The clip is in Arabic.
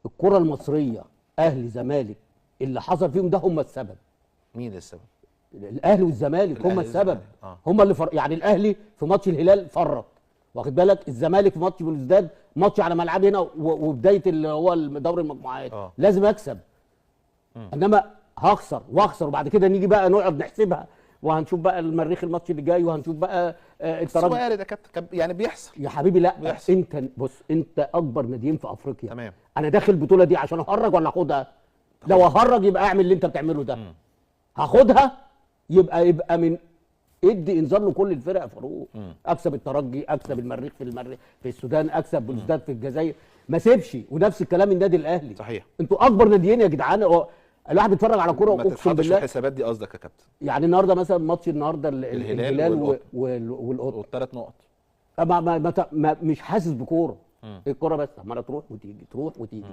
الكره المصريه اهلي زمالك اللي حصل فيهم ده هم السبب. مين السبب؟ الاهلي والزمالك هم السبب. آه. هم اللي يعني الاهلي في ماتش الهلال فرط، واخد بالك؟ الزمالك في ماتش بلوزداد، ماتش على ملعب هنا وبدايه اللي هو دوري المجموعات لازم اكسب. انما هخسر واخسر وبعد كده نيجي بقى نقعد نحسبها، وهنشوف بقى المريخ الماتش اللي جاي، وهنشوف بقى الترجي. وارد يا كابتن، يعني بيحصل يا حبيبي. لا بيحصل. انت بص، انت اكبر ناديين في افريقيا. تمام. انا داخل البطوله دي عشان اهرج ولا اخدها؟ لو اهرج يبقى اعمل اللي انت بتعمله ده. هاخدها يبقى من ادي انذار لكل الفرق يا فاروق. اكسب الترجي، اكسب المريخ في السودان، اكسب بلوزداد في الجزائر، ما سيبش. ونفس الكلام النادي الاهلي. صحيح. انتوا اكبر ناديين يا جدعان. الواحد بيتفرج على كوره ما اقسم تتحطش بالله. في الحسابات دي قصدك يا كابتن؟ يعني النهارده مثلا ماتش النهارده الهلال والقطن والثلاث نقط. مش حاسس بكوره. الكوره بس عماله تروح وتيجي تروح وتيجي.